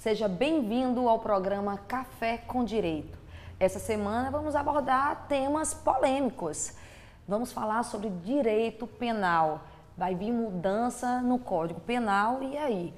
Seja bem-vindo ao programa Café com Direito. Essa semana vamos abordar temas polêmicos. Vamos falar sobre direito penal. Vai vir mudança no Código Penal e aí?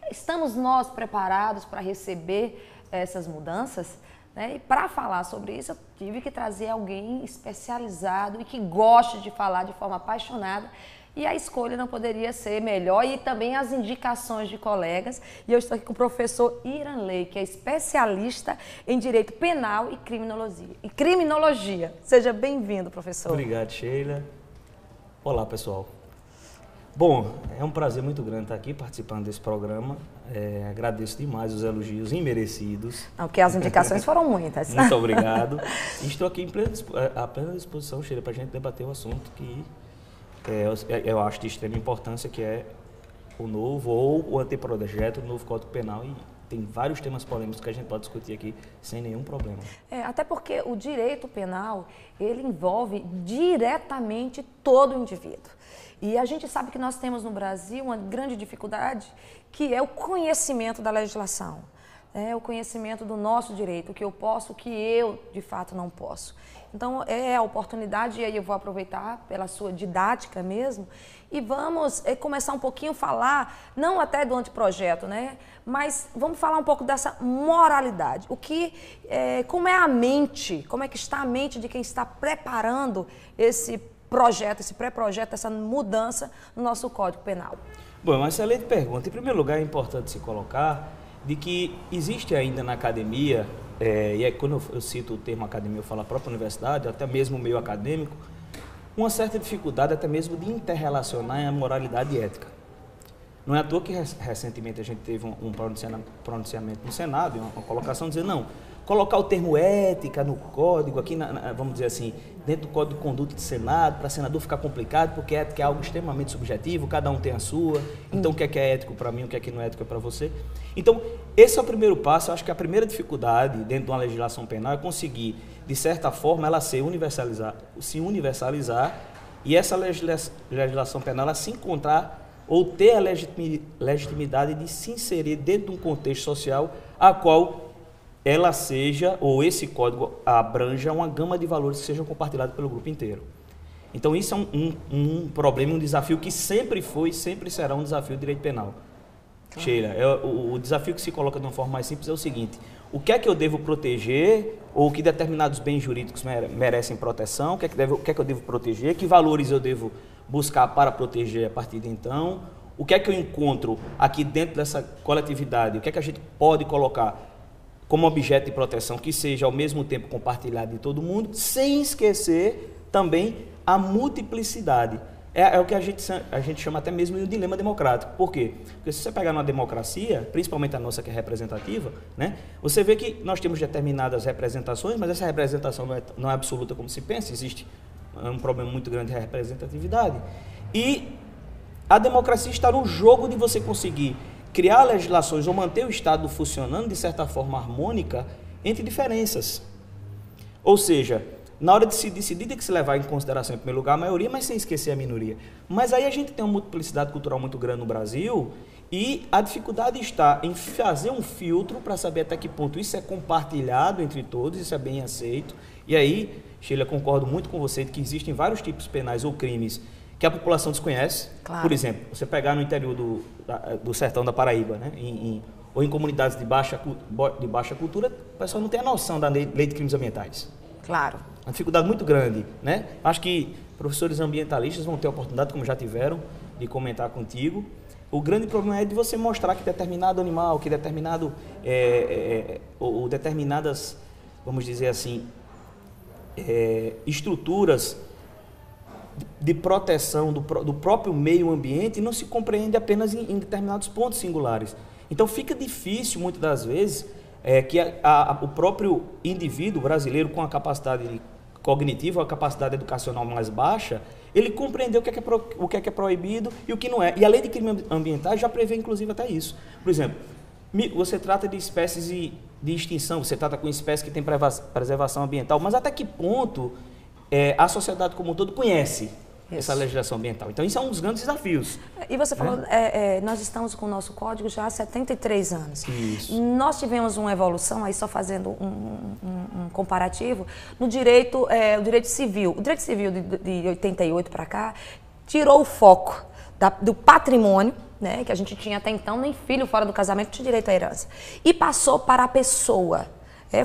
Estamos nós preparados para receber essas mudanças? E para falar sobre isso, eu tive que trazer alguém especializado e que goste de falar de forma apaixonada. E a escolha não poderia ser melhor e também as indicações de colegas. E eu estou aqui com o professor Iranley, que é especialista em Direito Penal e Criminologia. Seja bem-vindo, professor. Obrigado, Sheila. Olá, pessoal. Bom, é um prazer muito grande estar aqui participando desse programa. Agradeço demais os elogios imerecidos. Não, porque as indicações foram muitas. Muito obrigado. E estou aqui à plena disposição, Sheila, para a gente debater o assunto que eu acho de extrema importância, que é o novo ou o anteprojeto do novo Código Penal, e tem vários temas polêmicos que a gente pode discutir aqui sem nenhum problema. Até porque o direito penal, ele envolve diretamente todo o indivíduo. E a gente sabe que nós temos no Brasil uma grande dificuldade, que é o conhecimento da legislação. O conhecimento do nosso direito, o que eu posso, o que eu, de fato, não posso. Então, é a oportunidade, e aí eu vou aproveitar pela sua didática mesmo, e vamos começar um pouquinho a falar, não até do anteprojeto, mas vamos falar um pouco dessa moralidade. Como é a mente, como é que está a mente de quem está preparando esse projeto, esse pré-projeto, essa mudança no nosso Código Penal? Bom, uma excelente pergunta. Em primeiro lugar, é importante se colocar de que existe ainda na academia, e aí quando eu cito o termo academia, eu falo a própria universidade, até mesmo o meio acadêmico, uma certa dificuldade até mesmo de interrelacionar a moralidade e ética. Não é à toa que recentemente a gente teve um pronunciamento no Senado, uma colocação dizendo, não, colocar o termo ética no código, aqui, vamos dizer assim, dentro do Código de Conduta do Senado, para senador ficar complicado, porque ética é algo extremamente subjetivo, cada um tem a sua, então o que é ético para mim, o que não é ético para você. Então, esse é o primeiro passo. Eu acho que a primeira dificuldade dentro de uma legislação penal é conseguir, de certa forma, ela se universalizar e essa legislação penal ela se encontrar ou ter a legitimidade de se inserir dentro de um contexto social a qual ela seja, ou esse código abranja uma gama de valores que sejam compartilhados pelo grupo inteiro. Então isso é um problema, um desafio que sempre foi e sempre será um desafio do direito penal. Claro. Sheila, o desafio que se coloca de uma forma mais simples é o seguinte: o que é que eu devo proteger, ou que determinados bens jurídicos merecem proteção, o que é que eu devo proteger, que valores eu devo buscar para proteger a partir de então, o que é que eu encontro aqui dentro dessa coletividade, o que é que a gente pode colocar como objeto de proteção que seja ao mesmo tempo compartilhado de todo mundo, sem esquecer também a multiplicidade. É o que a gente chama até mesmo de um dilema democrático. Por quê? Porque se você pegar numa democracia, principalmente a nossa que é representativa, você vê que nós temos determinadas representações, mas essa representação não é absoluta como se pensa, existe um problema muito grande de representatividade. E a democracia está no jogo de você conseguir criar legislações ou manter o Estado funcionando de certa forma harmônica entre diferenças. Ou seja, na hora de se decidir, tem que se levar em consideração, em primeiro lugar, a maioria, mas sem esquecer a minoria. Mas aí a gente tem uma multiplicidade cultural muito grande no Brasil e a dificuldade está em fazer um filtro para saber até que ponto isso é compartilhado entre todos, isso é bem aceito. E aí, Sheila, concordo muito com você de que existem vários tipos penais ou crimes que a população desconhece. Claro. Por exemplo, você pegar no interior do sertão da Paraíba, ou em comunidades de baixa cultura, o pessoal não tem a noção da lei de crimes ambientais. Claro. Uma dificuldade muito grande, Acho que professores ambientalistas vão ter a oportunidade, como já tiveram, de comentar contigo. O grande problema é de você mostrar que determinado animal, que determinado, ou determinadas, vamos dizer assim, estruturas de proteção do próprio meio ambiente não se compreende apenas em determinados pontos singulares. Então fica difícil, muitas das vezes, que o próprio indivíduo brasileiro com a capacidade cognitiva, a capacidade educacional mais baixa, ele compreendeu o que é proibido e o que não é. E a lei de crimes ambientais já prevê, inclusive, até isso. Por exemplo, você trata de espécies de extinção, você trata com espécies que têm preservação ambiental, mas até que ponto a sociedade como um todo conhece essa legislação ambiental. Então, isso é um dos grandes desafios. E você falou, nós estamos com o nosso código já há 73 anos. Isso. Nós tivemos uma evolução, aí só fazendo um comparativo, no direito, o direito civil. O direito civil de 88 para cá tirou o foco do patrimônio, né, que a gente tinha até então, nem filho fora do casamento tinha direito à herança, e passou para a pessoa.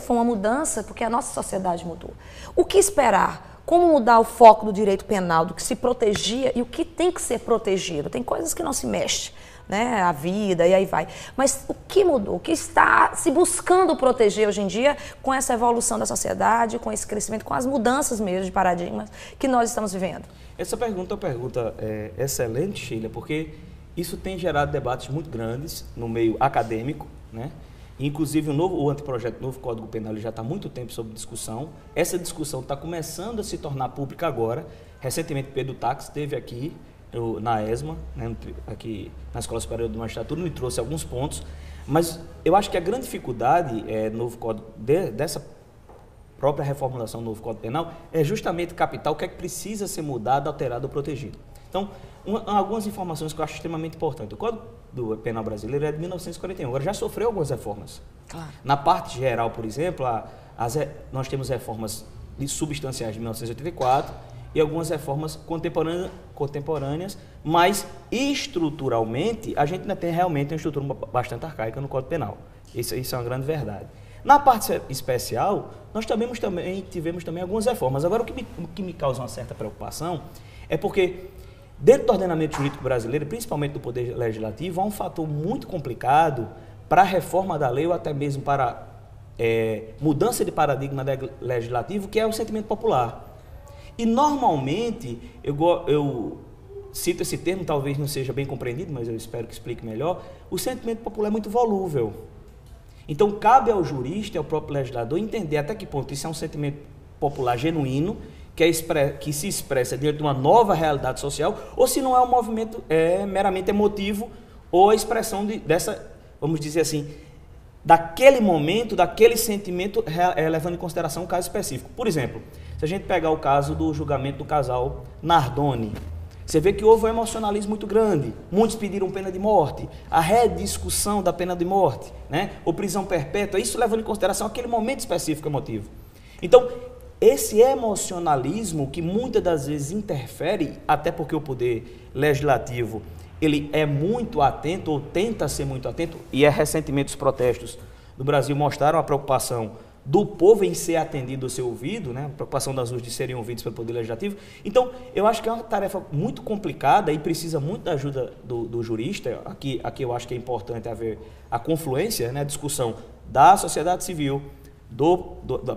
Foi uma mudança porque a nossa sociedade mudou. O que esperar? Como mudar o foco do direito penal, do que se protegia e o que tem que ser protegido? Tem coisas que não se mexe, né? A vida e aí vai. Mas o que mudou? O que está se buscando proteger hoje em dia com essa evolução da sociedade, com esse crescimento, com as mudanças mesmo de paradigmas que nós estamos vivendo? Essa pergunta é uma pergunta excelente, Sheila, porque isso tem gerado debates muito grandes no meio acadêmico, né? Inclusive o anteprojeto do novo Código Penal já está há muito tempo sob discussão. Essa discussão está começando a se tornar pública agora. Recentemente, Pedro Tax esteve aqui na ESMA, né, aqui na Escola Superior de Magistratura, e trouxe alguns pontos. Mas eu acho que a grande dificuldade novo código, dessa própria reformulação do novo Código Penal é justamente captar o que é que precisa ser mudado, alterado ou protegido. Então, algumas informações que eu acho extremamente importantes. O Código Penal brasileiro é de 1941, agora já sofreu algumas reformas. Claro. Na parte geral, por exemplo, nós temos reformas substanciais de 1984 e algumas reformas contemporâneas, mas estruturalmente a gente ainda tem realmente uma estrutura bastante arcaica no Código Penal. Isso é uma grande verdade. Na parte especial, nós tivemos também algumas reformas. Agora, o que me causa uma certa preocupação é porque dentro do ordenamento jurídico brasileiro, principalmente do Poder Legislativo, há um fator muito complicado para a reforma da lei ou até mesmo para mudança de paradigma legislativo, que é o sentimento popular. E normalmente, eu cito esse termo, talvez não seja bem compreendido, mas eu espero que explique melhor, o sentimento popular é muito volúvel. Então, cabe ao jurista e ao próprio legislador entender até que ponto isso é um sentimento popular genuíno, que se expressa diante de uma nova realidade social, ou se não é um movimento meramente emotivo, ou a expressão dessa, vamos dizer assim, daquele momento, daquele sentimento, levando em consideração um caso específico. Por exemplo, se a gente pegar o caso do julgamento do casal Nardoni, você vê que houve um emocionalismo muito grande, muitos pediram pena de morte, a rediscussão da pena de morte, né? Ou prisão perpétua, isso levando em consideração aquele momento específico emotivo. Então, esse emocionalismo que muitas das vezes interfere, até porque o poder legislativo ele é muito atento, ou tenta ser muito atento, e recentemente os protestos do Brasil mostraram a preocupação do povo em ser atendido ou ser ouvido, né? A preocupação das urnas de serem ouvidos pelo Poder Legislativo. Então, eu acho que é uma tarefa muito complicada e precisa muito da ajuda do jurista. Aqui eu acho que é importante haver a confluência, né? A discussão da sociedade civil, do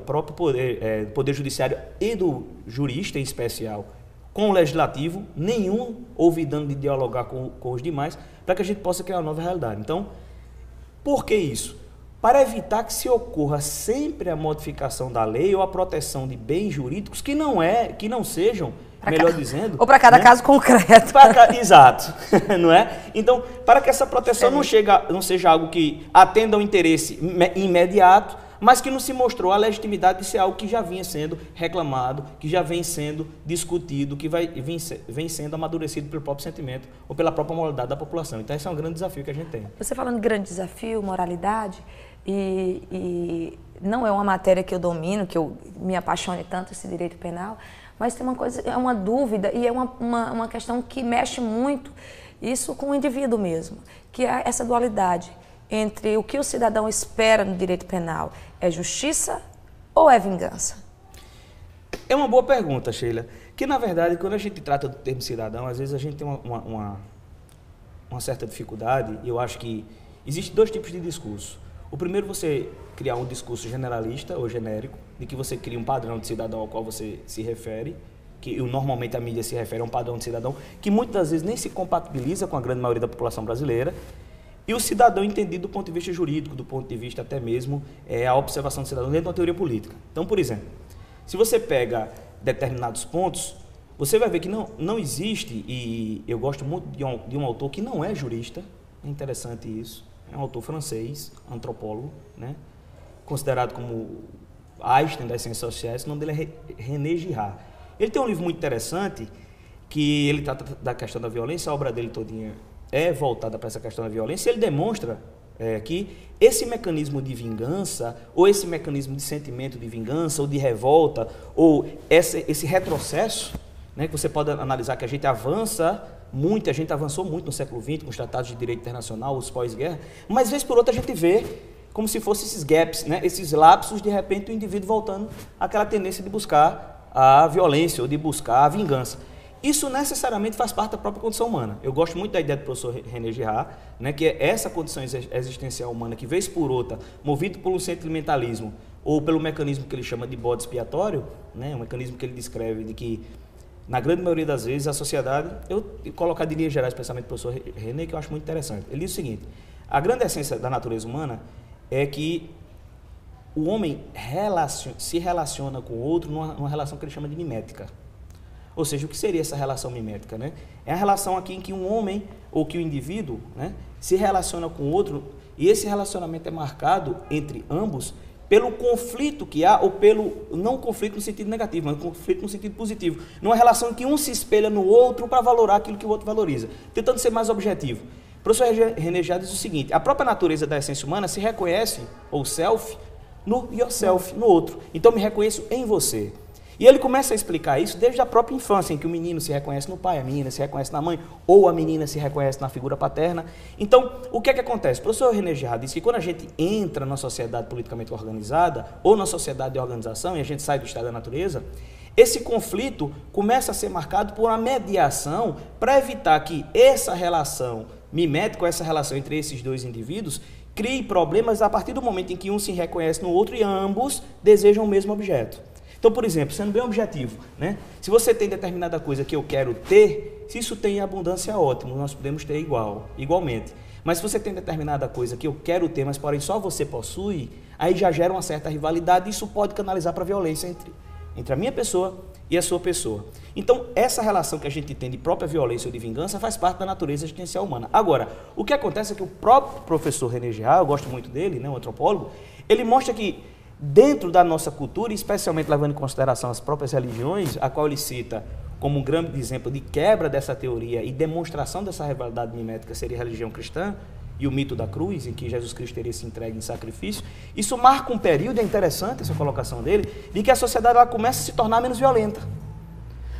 próprio poder judiciário e do jurista em especial, com o legislativo, nenhum ouvidando de dialogar com os demais, para que a gente possa criar uma nova realidade. Então, por que isso? Para evitar que se ocorra sempre a modificação da lei ou a proteção de bens jurídicos que não sejam, melhor dizendo... Ou para cada caso concreto. Exato, não é? Então, para que essa proteção não seja algo que atenda ao interesse imediato, mas que não se mostrou a legitimidade de ser algo que já vinha sendo reclamado, que já vem sendo discutido, que vem sendo amadurecido pelo próprio sentimento ou pela própria moralidade da população. Então, esse é um grande desafio que a gente tem. Você falando de grande desafio, moralidade, e não é uma matéria que eu domino, que eu me apaixone tanto esse direito penal, mas tem uma coisa, é uma dúvida e é uma questão que mexe muito isso com o indivíduo mesmo, que é essa dualidade entre o que o cidadão espera no direito penal. É justiça ou é vingança? É uma boa pergunta, Sheila. Que, na verdade, quando a gente trata do termo cidadão, às vezes a gente tem uma certa dificuldade, e eu acho que existem dois tipos de discurso. O primeiro, você criar um discurso generalista ou genérico, de que você cria um padrão de cidadão ao qual você se refere, que normalmente a mídia se refere a um padrão de cidadão, que muitas das vezes nem se compatibiliza com a grande maioria da população brasileira, e o cidadão entendido do ponto de vista jurídico, do ponto de vista até mesmo a observação do cidadão dentro de uma teoria política. Então, por exemplo, se você pega determinados pontos, você vai ver que não existe, e eu gosto muito de um autor que não é jurista, é interessante isso, é um autor francês, antropólogo, né, considerado como Einstein das ciências sociais, o nome dele é René Girard. Ele tem um livro muito interessante que ele trata da questão da violência, a obra dele todinha é voltada para essa questão da violência, ele demonstra que esse mecanismo de vingança, ou esse mecanismo de sentimento de vingança, ou de revolta, ou esse retrocesso, né, que você pode analisar que a gente avança muito, a gente avançou muito no século XX, com os tratados de direito internacional, os pós-guerra, mas vez por outra a gente vê como se fossem esses gaps, né, esses lapsos, de repente o indivíduo voltando àquela tendência de buscar a violência, ou de buscar a vingança. Isso necessariamente faz parte da própria condição humana. Eu gosto muito da ideia do professor René Girard, né, que é essa condição existencial humana que, vez por outra, movido por um sentimentalismo ou pelo mecanismo que ele chama de bode expiatório, né, um mecanismo que ele descreve de que, na grande maioria das vezes, a sociedade... Eu colocar de linhas gerais o pensamento do professor René, que eu acho muito interessante. Ele diz o seguinte: a grande essência da natureza humana é que o homem se relaciona com o outro numa relação que ele chama de mimética. Ou seja, o que seria essa relação mimética, né? É a relação aqui em que um homem, ou que o indivíduo, né, se relaciona com o outro, e esse relacionamento é marcado entre ambos pelo conflito que há, ou pelo, não conflito no sentido negativo, mas conflito no sentido positivo. Numa relação em que um se espelha no outro para valorar aquilo que o outro valoriza, tentando ser mais objetivo. O professor René Girard diz o seguinte: a própria natureza da essência humana se reconhece, ou self, no yourself, no outro. Então, me reconheço em você. E ele começa a explicar isso desde a própria infância, em que o menino se reconhece no pai, a menina se reconhece na mãe, ou a menina se reconhece na figura paterna. Então, o que é que acontece? O professor René Girard diz que quando a gente entra na sociedade politicamente organizada, ou na sociedade de organização, e a gente sai do estado da natureza, esse conflito começa a ser marcado por uma mediação para evitar que essa relação mimética, essa relação entre esses dois indivíduos, crie problemas a partir do momento em que um se reconhece no outro e ambos desejam o mesmo objeto. Então, por exemplo, sendo bem objetivo, né? Se você tem determinada coisa que eu quero ter, se isso tem abundância, ótimo, nós podemos ter igualmente. Mas se você tem determinada coisa que eu quero ter, mas porém só você possui, aí já gera uma certa rivalidade e isso pode canalizar para a violência entre a minha pessoa e a sua pessoa. Então, essa relação que a gente tem de própria violência ou de vingança faz parte da natureza existencial humana. Agora, o que acontece é que o próprio professor René Girard, eu gosto muito dele, né, um antropólogo, ele mostra que dentro da nossa cultura, especialmente levando em consideração as próprias religiões, a qual ele cita como um grande exemplo de quebra dessa teoria e demonstração dessa rivalidade mimética seria a religião cristã e o mito da cruz, em que Jesus Cristo teria se entregue em sacrifício, isso marca um período, é interessante essa colocação dele, de que a sociedade ela começa a se tornar menos violenta.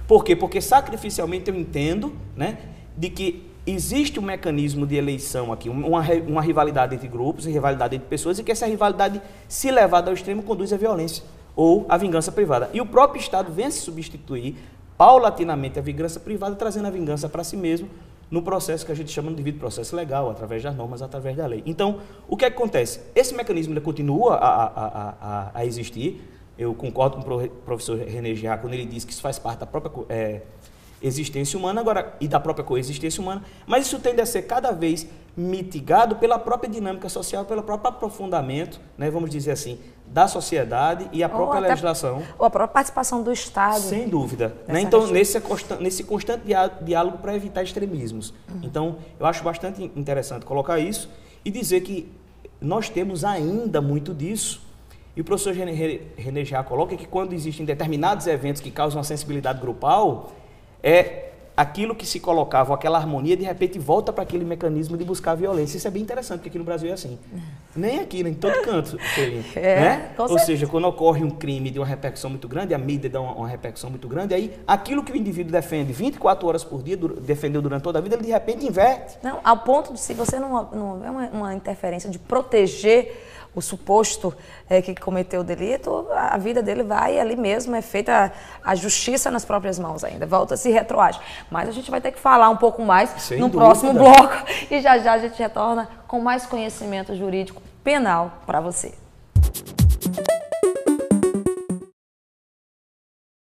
Por quê? Porque sacrificialmente eu entendo, né, de que existe um mecanismo de eleição aqui, uma rivalidade entre grupos, uma rivalidade entre pessoas, e que essa rivalidade, se levada ao extremo, conduz à violência ou à vingança privada. E o próprio Estado vem a se substituir paulatinamente a vingança privada, trazendo a vingança para si mesmo, no processo que a gente chama de devido processo legal, através das normas, através da lei. Então, o que é que acontece? Esse mecanismo ele continua a existir. Eu concordo com o professor René Girard quando ele diz que isso faz parte da própria existência humana agora, e da própria coexistência humana, mas isso tende a ser cada vez mitigado pela própria dinâmica social, pelo próprio aprofundamento, né, vamos dizer assim, da sociedade e a própria legislação. Ou a própria participação do Estado. Sem dúvida. Né? Então, nesse constante diálogo para evitar extremismos. Então, eu acho bastante interessante colocar isso e dizer que nós temos ainda muito disso. E o professor René Girard coloca que quando existem determinados eventos que causam uma sensibilidade grupal, aquilo que se colocava, aquela harmonia, de repente volta para aquele mecanismo de buscar a violência. Isso é bem interessante, porque aqui no Brasil é assim. Nem aqui, nem em todo canto. Né? Ou seja, quando ocorre um crime de uma repercussão muito grande, a mídia dá uma repercussão muito grande, aí aquilo que o indivíduo defende 24 horas por dia, defendeu durante toda a vida, ele de repente inverte. Não, ao ponto de, se você não é uma interferência de proteger o suposto que cometeu o delito, a vida dele vai ali mesmo, é feita a justiça nas próprias mãos ainda, volta, se retroage. Mas a gente vai ter que falar um pouco mais no próximo bloco e já já a gente retorna com mais conhecimento jurídico penal para você.